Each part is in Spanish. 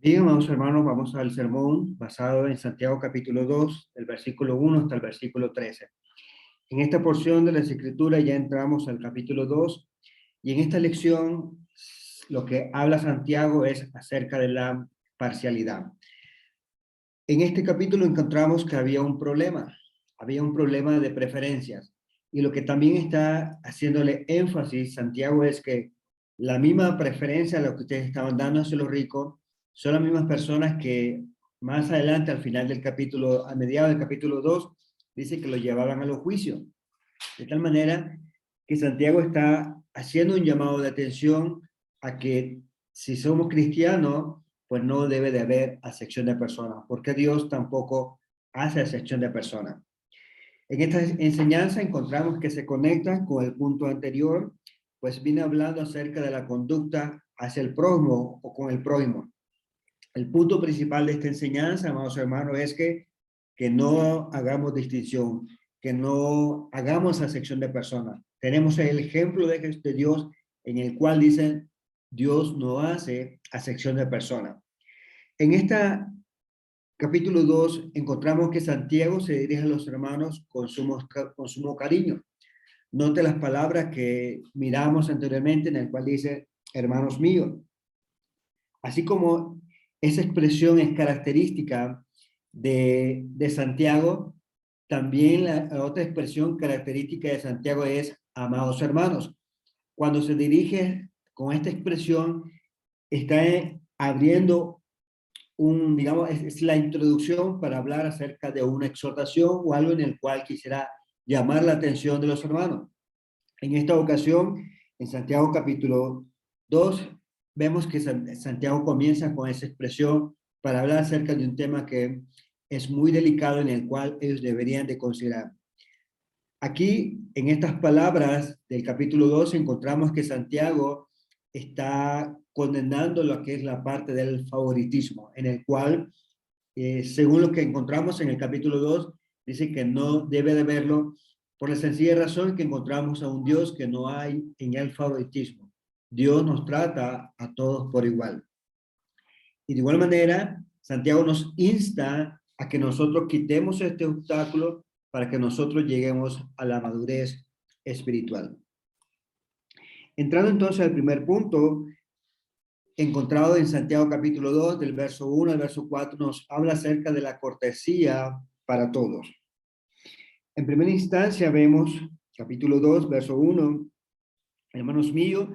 Bien, amados hermanos, vamos al sermón basado en Santiago capítulo 2, del versículo 1 hasta el versículo 13. En esta porción de las Escrituras ya entramos al capítulo 2 y en esta lección lo que habla Santiago es acerca de la parcialidad. En este capítulo encontramos que había un problema de preferencias, y lo que también está haciéndole énfasis Santiago es que la misma preferencia a lo que ustedes estaban dando hacia los ricos son las mismas personas que más adelante, al final del capítulo, a mediados del capítulo 2, dice que lo llevaban a los juicios. De tal manera que Santiago está haciendo un llamado de atención a que si somos cristianos, pues no debe de haber acepción de personas, porque Dios tampoco hace acepción de personas. En esta enseñanza encontramos que se conecta con el punto anterior, pues viene hablando acerca de la conducta hacia el prójimo o con el prójimo. El punto principal de esta enseñanza, amados hermanos, es que no hagamos distinción, que no hagamos acepción de personas. Tenemos el ejemplo de Dios en el cual dice, Dios no hace acepción de personas. En esta capítulo 2 encontramos que Santiago se dirige a los hermanos con sumo cariño. Note las palabras que miramos anteriormente en el cual dice, hermanos míos. Así como esa expresión es característica de Santiago, también la otra expresión característica de Santiago es amados hermanos. Cuando se dirige con esta expresión, está abriendo digamos, es la introducción para hablar acerca de una exhortación o algo en el cual quisiera llamar la atención de los hermanos. En esta ocasión, en Santiago capítulo 2, vemos que Santiago comienza con esa expresión para hablar acerca de un tema que es muy delicado en el cual ellos deberían de considerar. Aquí, en estas palabras del capítulo 2, encontramos que Santiago está condenando lo que es la parte del favoritismo, en el cual, según lo que encontramos en el capítulo 2, dice que no debe de verlo por la sencilla razón que encontramos a un Dios que no hay en el favoritismo. Dios nos trata a todos por igual. Y de igual manera, Santiago nos insta a que nosotros quitemos este obstáculo para que nosotros lleguemos a la madurez espiritual. Entrando entonces al primer punto, encontrado en Santiago capítulo 2, del verso 1 al verso 4, nos habla acerca de la cortesía para todos. En primera instancia vemos, capítulo 2, verso 1, hermanos míos,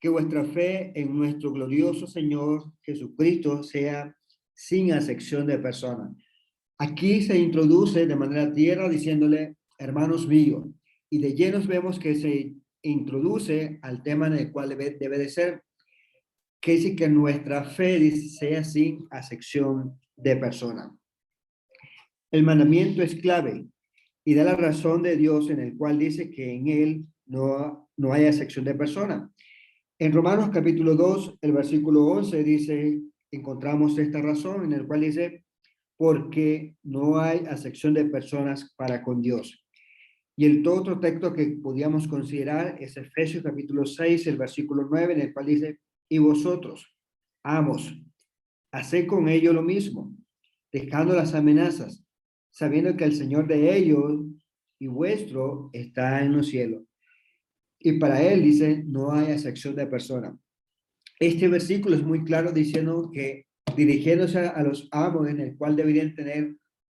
que vuestra fe en nuestro glorioso Señor Jesucristo sea sin acepción de personas. Aquí se introduce de manera tierna diciéndole, hermanos míos, y de llenos vemos que se introduce al tema en el cual debe de ser, que dice que nuestra fe sea sin acepción de persona. El mandamiento es clave y da la razón de Dios en el cual dice que en él no hay acepción de persona. En Romanos capítulo 2, el versículo 11 dice, encontramos esta razón en el cual dice, porque no hay acepción de personas para con Dios. Y el otro texto que podíamos considerar es Efesios capítulo 6, el versículo 9, en el cual dice, y vosotros, amos, haced con ellos lo mismo, dejando las amenazas, sabiendo que el Señor de ellos y vuestro está en los cielos. Y para él dice, no hay acepción de persona. Este versículo es muy claro diciendo que dirigiéndose a los amos en el cual deberían tener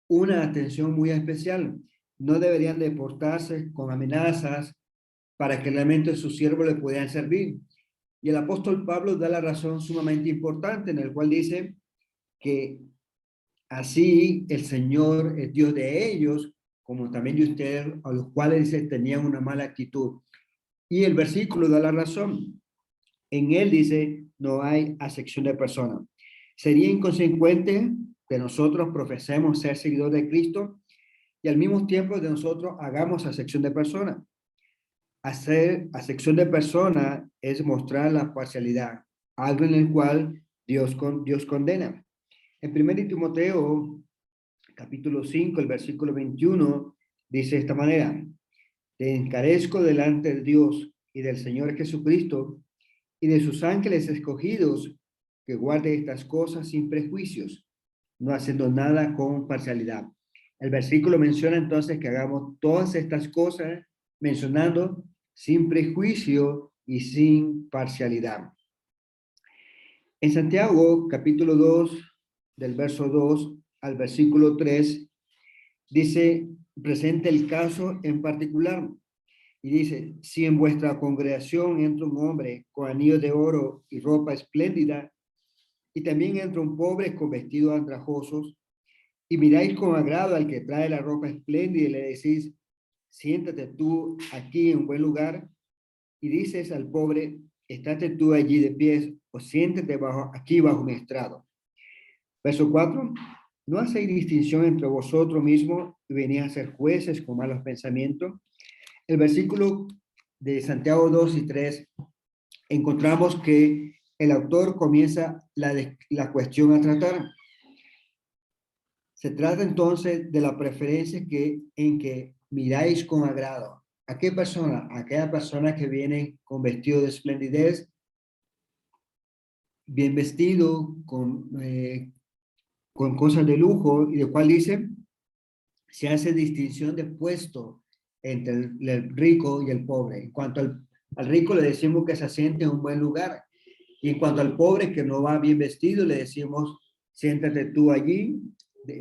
una atención muy especial. No deberían de portarse con amenazas para que realmente sus siervos le puedan servir. Y el apóstol Pablo da la razón sumamente importante en el cual dice que así el Señor es Dios de ellos, como también de ustedes, a los cuales dice tenían una mala actitud. Y el versículo da la razón. En él dice, no hay acepción de persona. Sería inconsecuente que nosotros profesemos ser seguidores de Cristo y al mismo tiempo de nosotros hagamos acepción de persona. Hacer acepción de persona es mostrar la parcialidad, algo en el cual Dios condena. En 1 Timoteo, capítulo 5, el versículo 21, dice de esta manera, te encarezco delante de Dios y del Señor Jesucristo y de sus ángeles escogidos, que guarde estas cosas sin prejuicios, no haciendo nada con parcialidad. El versículo menciona entonces que hagamos todas estas cosas mencionando sin prejuicio y sin parcialidad. En Santiago, capítulo 2, del verso 2 al versículo 3, dice, presenta el caso en particular. Y dice, si en vuestra congregación entra un hombre con anillo de oro y ropa espléndida, y también entra un pobre con vestidos andrajosos, y miráis con agrado al que trae la ropa espléndida y le decís, siéntate tú aquí en buen lugar, y dices al pobre, estate tú allí de pies, o siéntate aquí bajo mi estrado. Verso 4, no hacéis distinción entre vosotros mismos y venís a ser jueces con malos pensamientos. El versículo de Santiago 2 y 3, encontramos que el autor comienza la cuestión a tratar. Se trata entonces de la preferencia en que miráis con agrado. ¿A qué persona? A aquella persona que viene con vestido de esplendidez, bien vestido, con cosas de lujo, y de cual dice, se hace distinción de puesto entre el rico y el pobre. En cuanto al rico le decimos que se asiente en un buen lugar, y en cuanto al pobre que no va bien vestido, le decimos, siéntate tú allí,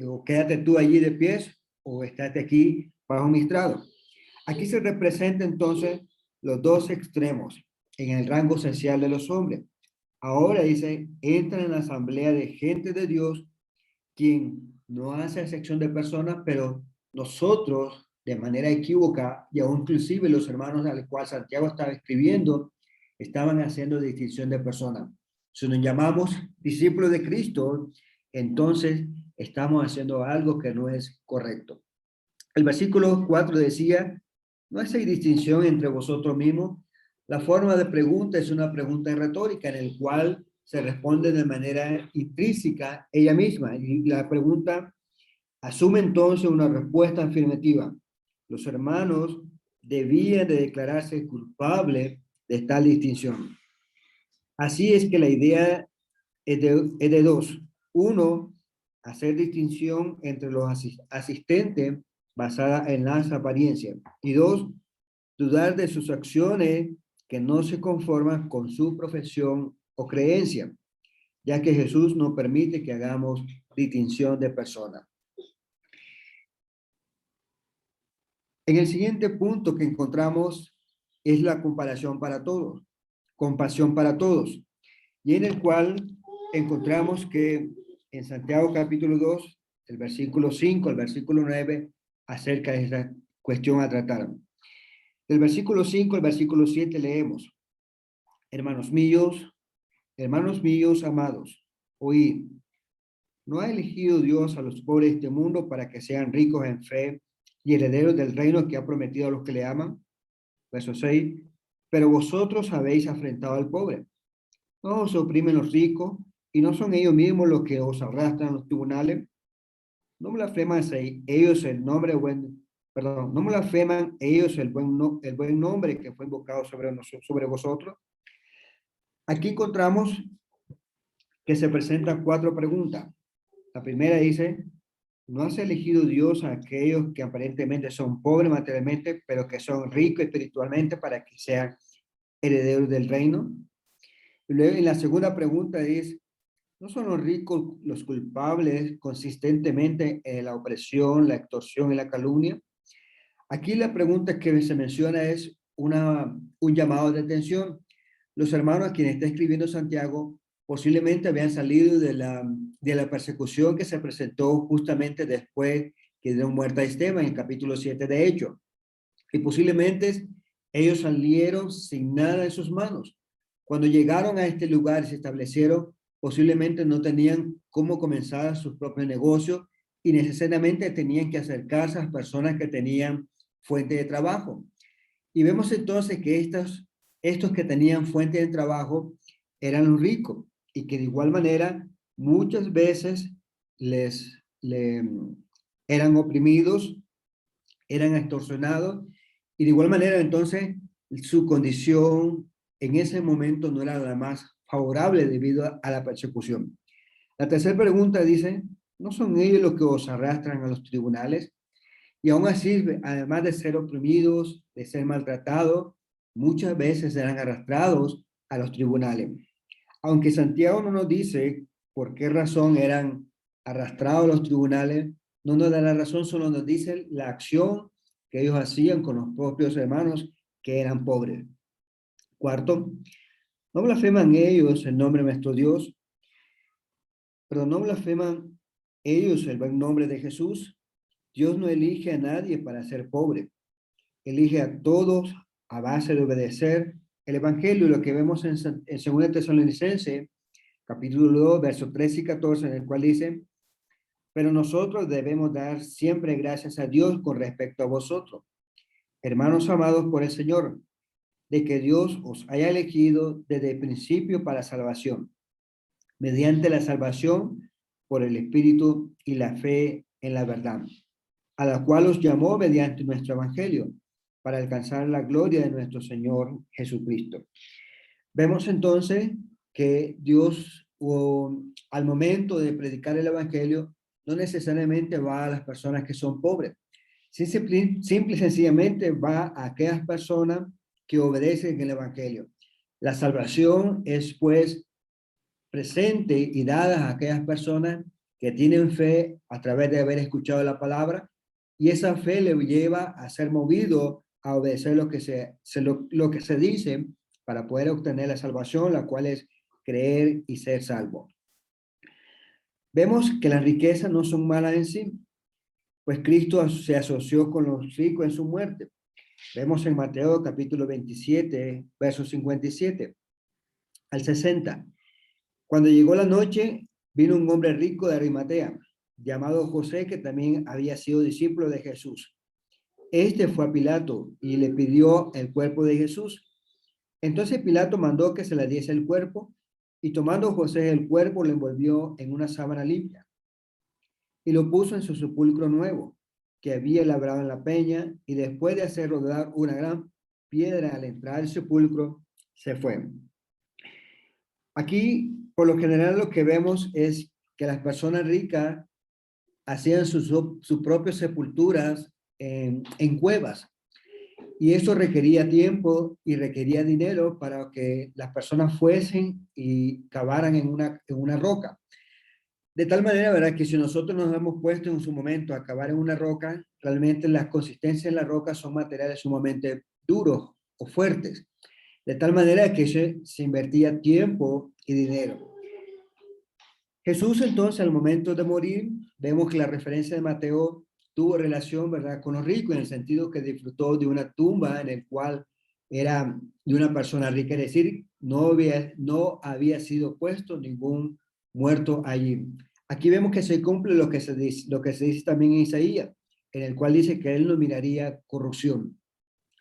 o quédate tú allí de pies, o estate aquí bajo mi estrado. Aquí se representa entonces los dos extremos en el rango social de los hombres. Ahora dice, entra en la asamblea de gente de Dios, quien no hace excepción de personas, pero nosotros, de manera equívoca, y aún inclusive los hermanos al cual Santiago estaba escribiendo, estaban haciendo distinción de personas. Si nos llamamos discípulos de Cristo, entonces estamos haciendo algo que no es correcto. El versículo 4 decía, no hacéis distinción entre vosotros mismos. La forma de pregunta es una pregunta retórica en el cual se responde de manera intrínseca ella misma. Y la pregunta asume entonces una respuesta afirmativa. Los hermanos debían de declararse culpables de tal distinción. Así es que la idea es de dos. Uno, hacer distinción entre los asistentes basada en las apariencias. Y dos, dudar de sus acciones que no se conforman con su profesión o creencia, ya que Jesús no permite que hagamos distinción de personas. En el siguiente punto que encontramos es la comparación para todos, compasión para todos, y en el cual encontramos que en Santiago capítulo 2, el versículo 5 al versículo 9, acerca de esta cuestión a tratar. Del versículo 5 al versículo 7 leemos, hermanos míos, amados, oíd, ¿no ha elegido Dios a los pobres de este mundo para que sean ricos en fe y herederos del reino que ha prometido a los que le aman? Verso 6, pero vosotros habéis afrentado al pobre. No os oprimen los ricos y no son ellos mismos los que os arrastran a los tribunales. No blasfeman ellos el nombre no blasfeman ellos el buen nombre que fue invocado sobre vosotros. Aquí encontramos que se presentan cuatro preguntas. La primera dice, ¿no has elegido Dios a aquellos que aparentemente son pobres materialmente, pero que son ricos espiritualmente para que sean herederos del reino? Y luego, en la segunda pregunta es, ¿no son los ricos los culpables consistentemente en la opresión, la extorsión y la calumnia? Aquí la pregunta que se menciona es un llamado de atención. Los hermanos a quienes está escribiendo Santiago posiblemente habían salido de la persecución que se presentó justamente después que dieron muerte a Esteban en el capítulo 7 de Hechos. Y posiblemente ellos salieron sin nada en sus manos. Cuando llegaron a este lugar y se establecieron, posiblemente no tenían cómo comenzar sus propios negocios y necesariamente tenían que acercarse a las personas que tenían fuente de trabajo. Y vemos entonces que estos que tenían fuente de trabajo eran los ricos y que de igual manera muchas veces eran oprimidos, eran extorsionados y de igual manera entonces su condición en ese momento no era la más favorable debido a la persecución. La tercera pregunta dice, ¿no son ellos los que os arrastran a los tribunales? Y aún así, además de ser oprimidos, de ser maltratados, muchas veces serán arrastrados a los tribunales. Aunque Santiago no nos dice por qué razón eran arrastrados a los tribunales, no nos da la razón, solo nos dice la acción que ellos hacían con los propios hermanos que eran pobres. Cuarto, no blasfeman ellos el nombre de nuestro Dios, pero no blasfeman ellos el buen nombre de Jesús. Dios no elige a nadie para ser pobre, elige a todos a base de obedecer el Evangelio, lo que vemos en 2 Tesalonicenses, capítulo 2, versos 13 y 14, en el cual dice, pero nosotros debemos dar siempre gracias a Dios con respecto a vosotros, hermanos amados por el Señor, de que Dios os haya elegido desde el principio para salvación, mediante la salvación por el Espíritu y la fe en la verdad, a la cual os llamó mediante nuestro Evangelio, para alcanzar la gloria de nuestro Señor Jesucristo. Vemos entonces que Dios, al momento de predicar el Evangelio, no necesariamente va a las personas que son pobres. Simple y sencillamente va a aquellas personas que obedecen el Evangelio. La salvación es pues presente y dada a aquellas personas que tienen fe a través de haber escuchado la palabra, y esa fe le lleva a ser movido a obedecer lo que se dice para poder obtener la salvación, la cual es creer y ser salvo. Vemos que las riquezas no son malas en sí, pues Cristo se asoció con los ricos en su muerte. Vemos en Mateo capítulo 27, versos 57 al 60. Cuando llegó la noche, vino un hombre rico de Arimatea, llamado José, que también había sido discípulo de Jesús. Este fue a Pilato y le pidió el cuerpo de Jesús. Entonces Pilato mandó que se le diese el cuerpo, y tomando José el cuerpo, lo envolvió en una sábana limpia y lo puso en su sepulcro nuevo, que había labrado en la peña, y después de hacer rodar una gran piedra al entrar al sepulcro, se fue. Aquí, por lo general, lo que vemos es que las personas ricas hacían sus propias sepulturas en cuevas. Y eso requería tiempo y requería dinero para que las personas fuesen y cavaran en una roca. De tal manera, ¿verdad?, que si nosotros nos hemos puesto en su momento a cavar en una roca, realmente las consistencias en la roca son materiales sumamente duros o fuertes. De tal manera que se invertía tiempo y dinero. Jesús entonces, al momento de morir, vemos que la referencia de Mateo tuvo relación, ¿verdad?, con los ricos, en el sentido que disfrutó de una tumba en el cual era de una persona rica, es decir, no había sido puesto ningún muerto allí. Aquí vemos que se cumple lo que se dice también en Isaías, en el cual dice que él no miraría corrupción.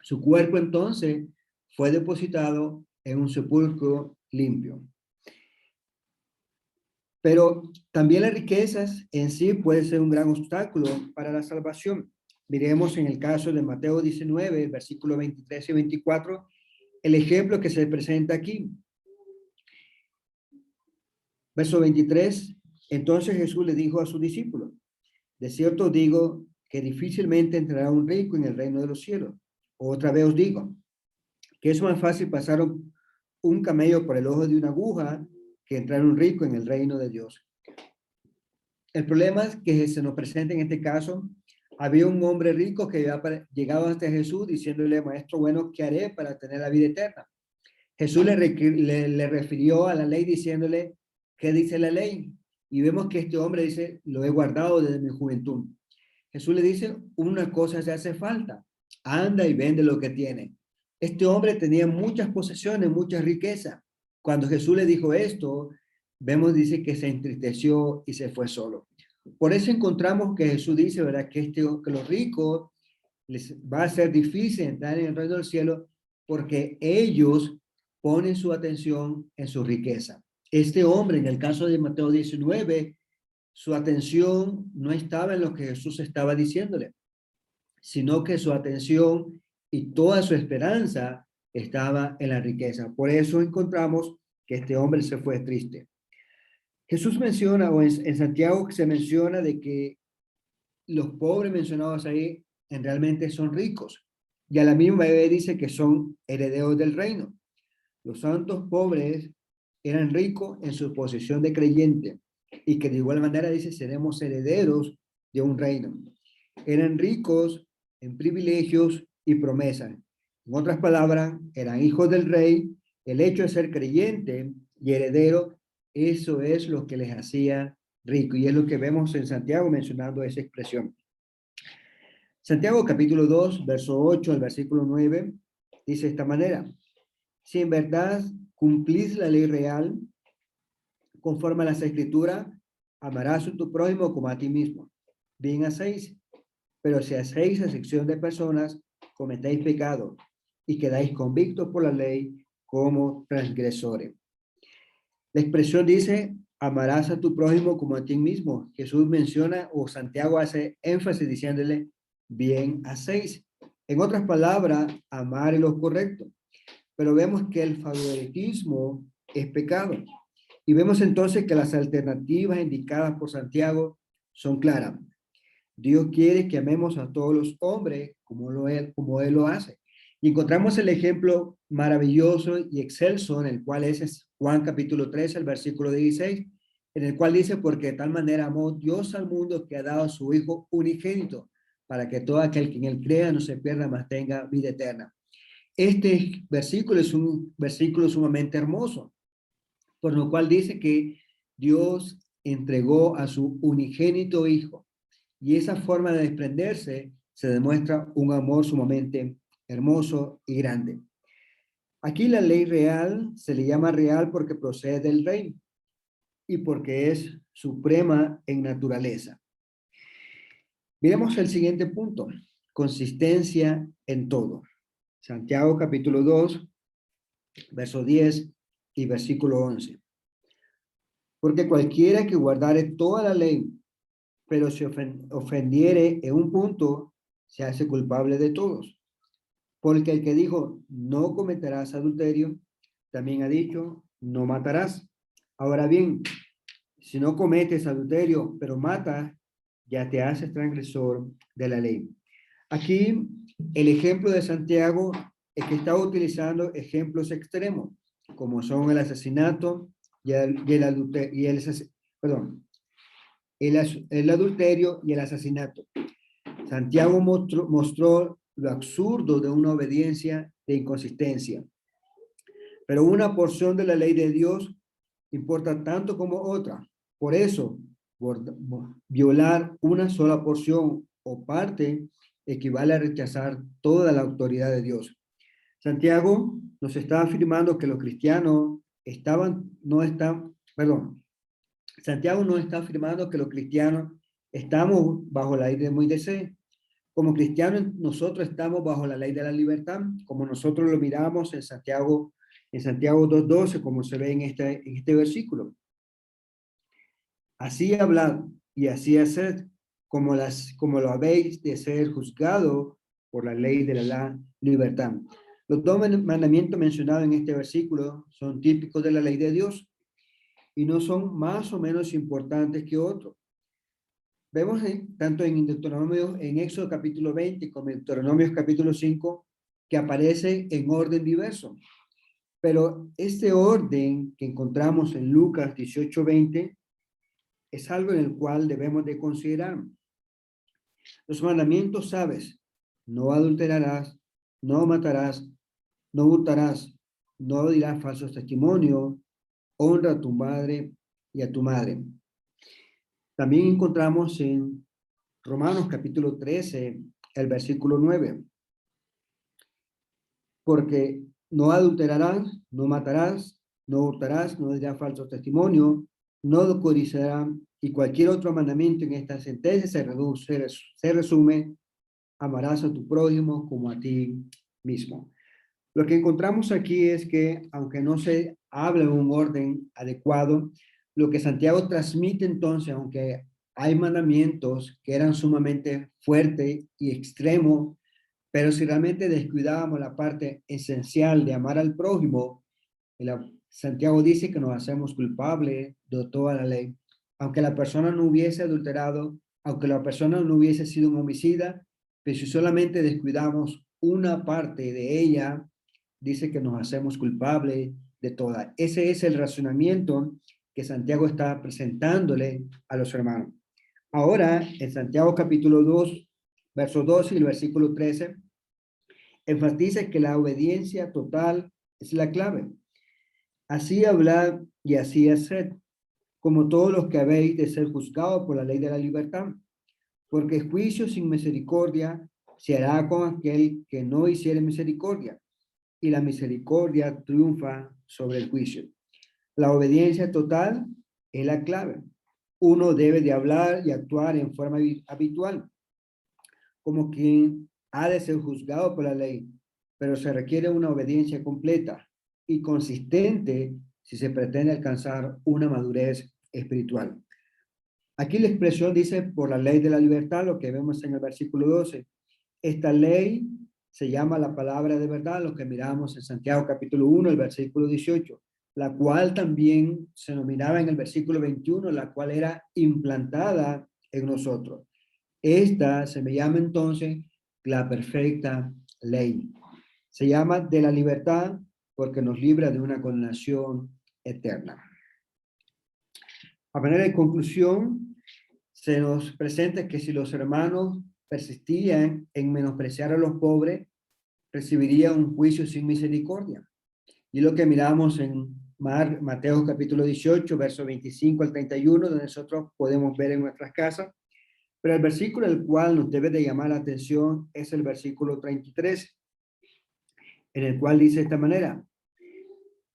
Su cuerpo entonces fue depositado en un sepulcro limpio. Pero también las riquezas en sí puede ser un gran obstáculo para la salvación. Miremos en el caso de Mateo 19, versículos 23 y 24, el ejemplo que se presenta aquí. Verso 23, entonces Jesús le dijo a sus discípulos, de cierto digo que difícilmente entrará un rico en el reino de los cielos. Otra vez os digo, que es más fácil pasar un camello por el ojo de una aguja que entrar un rico en el reino de Dios. El problema es que se nos presenta en este caso, había un hombre rico que había llegado hasta Jesús diciéndole, maestro bueno, ¿qué haré para tener la vida eterna? Jesús le refirió a la ley diciéndole, ¿qué dice la ley? Y vemos que este hombre dice, lo he guardado desde mi juventud. Jesús le dice, una cosa se hace falta, anda y vende lo que tiene. Este hombre tenía muchas posesiones, mucha riqueza. Cuando Jesús le dijo esto, vemos, dice que se entristeció y se fue solo. Por eso encontramos que Jesús dice, ¿verdad?, que los ricos les va a ser difícil entrar en el reino del cielo porque ellos ponen su atención en su riqueza. Este hombre, en el caso de Mateo 19, su atención no estaba en lo que Jesús estaba diciéndole, sino que su atención y toda su esperanza estaba en la riqueza. Por eso encontramos que este hombre se fue triste. Jesús menciona, o en Santiago se menciona de que los pobres mencionados ahí realmente son ricos. Y a la misma vez dice que son herederos del reino. Los santos pobres eran ricos en su posición de creyente y que de igual manera dice, seremos herederos de un reino. Eran ricos en privilegios y promesas. En otras palabras, eran hijos del rey. El hecho de ser creyente y heredero, eso es lo que les hacía rico. Y es lo que vemos en Santiago mencionando esa expresión. Santiago capítulo 2, verso 8 al versículo 9, dice de esta manera: si en verdad cumplís la ley real, conforme a las escrituras, amarás a tu prójimo como a ti mismo. Bien hacéis, pero si hacéis excepción de personas, cometéis pecado y quedáis convictos por la ley como transgresores. La expresión dice, amarás a tu prójimo como a ti mismo. Jesús menciona, o Santiago hace énfasis diciéndole, bien hacéis. En otras palabras, amar es lo correcto. Pero vemos que el favoritismo es pecado. Y vemos entonces que las alternativas indicadas por Santiago son claras. Dios quiere que amemos a todos los hombres como Él lo hace. Y encontramos el ejemplo maravilloso y excelso en el cual es Juan capítulo 13, el versículo 16, en el cual dice, porque de tal manera amó Dios al mundo que ha dado a su Hijo unigénito, para que todo aquel que en Él crea no se pierda, mas tenga vida eterna. Este versículo es un versículo sumamente hermoso, por lo cual dice que Dios entregó a su unigénito Hijo. Y esa forma de desprenderse se demuestra un amor sumamente hermoso y grande. Aquí la ley real se le llama real porque procede del reino y porque es suprema en naturaleza. Miremos el siguiente punto, consistencia en todo. Santiago capítulo 2, verso 10 y versículo 11. Porque cualquiera que guardare toda la ley, pero si ofendiere en un punto, se hace culpable de todos. Porque el que dijo, no cometerás adulterio, también ha dicho, no matarás. Ahora bien, si no cometes adulterio, pero matas, ya te haces transgresor de la ley. Aquí, el ejemplo de Santiago es que está utilizando ejemplos extremos, como son el asesinato y el adulterio y el asesinato. Santiago mostró lo absurdo de una obediencia de inconsistencia. Pero una porción de la ley de Dios importa tanto como otra. Por eso, violar una sola porción o parte equivale a rechazar toda la autoridad de Dios. Santiago nos está afirmando que los cristianos Santiago no está afirmando que los cristianos estamos bajo la ley de Moisés. Como cristianos, nosotros estamos bajo la ley de la libertad, como nosotros lo miramos en Santiago 2:12, como se ve en este versículo. Así hablad y así haced, como lo habéis de ser juzgado por la ley de la libertad. Los dos mandamientos mencionados en este versículo son típicos de la ley de Dios y no son más o menos importantes que otros. Vemos tanto en Deuteronomio, en Éxodo capítulo 20 como en Deuteronomio capítulo 5, que aparece en orden diverso. Pero este orden que encontramos en Lucas 18:20 es algo en el cual debemos de considerar. Los mandamientos, sabes, no adulterarás, no matarás, no hurtarás, no dirás falsos testimonios, honra a tu padre y a tu madre. También encontramos en Romanos capítulo 13, el versículo 9. Porque no adulterarás, no matarás, no hurtarás, no dirás falsos testimonios, no codiciarás, y cualquier otro mandamiento en esta sentencia se resume, amarás a tu prójimo como a ti mismo. Lo que encontramos aquí es que, aunque no se habla en un orden adecuado, lo que Santiago transmite entonces, aunque hay mandamientos que eran sumamente fuertes y extremos, pero si realmente descuidábamos la parte esencial de amar al prójimo, Santiago dice que nos hacemos culpables de toda la ley. Aunque la persona no hubiese adulterado, aunque la persona no hubiese sido un homicida, pero si solamente descuidamos una parte de ella, dice que nos hacemos culpables de toda. Ese es el razonamiento que Santiago está presentándole a los hermanos. Ahora, en Santiago capítulo 2, verso 12 y el versículo 13, enfatiza que la obediencia total es la clave. Así hablad y así haced, como todos los que habéis de ser juzgados por la ley de la libertad, porque juicio sin misericordia se hará con aquel que no hiciere misericordia, y la misericordia triunfa sobre el juicio. La obediencia total es la clave. Uno debe de hablar y actuar en forma habitual, como quien ha de ser juzgado por la ley, pero se requiere una obediencia completa y consistente si se pretende alcanzar una madurez espiritual. Aquí la expresión dice por la ley de la libertad, lo que vemos en el versículo 12. Esta ley se llama la palabra de verdad, lo que miramos en Santiago capítulo 1, el versículo 18, la cual también se nominaba en el versículo 21, la cual era implantada en nosotros. Esta se me llama entonces la perfecta ley. Se llama de la libertad porque nos libra de una condenación eterna. A manera de conclusión, se nos presenta que si los hermanos persistían en menospreciar a los pobres, recibirían un juicio sin misericordia. Y lo que miramos en Mateo capítulo 18, verso 25 al 31, donde nosotros podemos ver en nuestras casas. Pero el versículo el cual nos debe de llamar la atención es el versículo 33, en el cual dice de esta manera: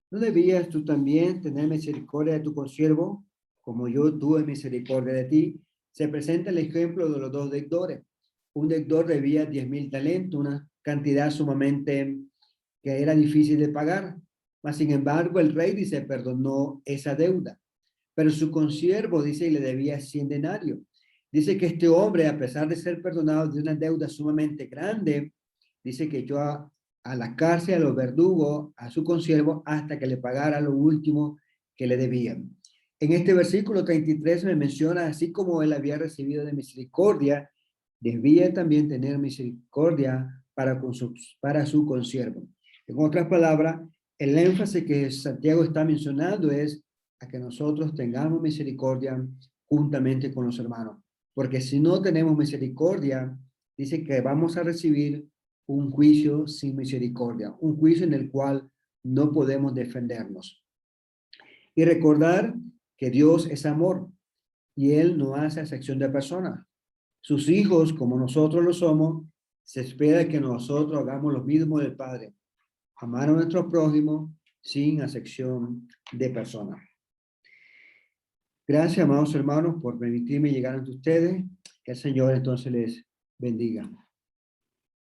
¿no debías tú también tener misericordia de tu consiervo, como yo tuve misericordia de ti? Se presenta el ejemplo de los dos deudores. Un deudor debía 10,000 talentos, una cantidad sumamente que era difícil de pagar. Mas, sin embargo, el rey dice, perdonó esa deuda. Pero su consiervo dice, le debía 100 denarios. Dice que este hombre, a pesar de ser perdonado de una deuda sumamente grande, dice que echó a la cárcel, a los verdugos, a su consiervo, hasta que le pagara lo último que le debían. En este versículo 33 me menciona, así como él había recibido de misericordia, debía también tener misericordia para su consiervo. En otras palabras, el énfasis que Santiago está mencionando es a que nosotros tengamos misericordia juntamente con los hermanos. Porque si no tenemos misericordia, dice que vamos a recibir un juicio sin misericordia, un juicio en el cual no podemos defendernos. Y recordar que Dios es amor y Él no hace acepción de personas. Sus hijos, como nosotros lo somos, se espera que nosotros hagamos lo mismo del Padre. Amar a nuestro prójimo sin acepción de personas. Gracias, amados hermanos, por permitirme llegar ante ustedes. Que el Señor entonces les bendiga.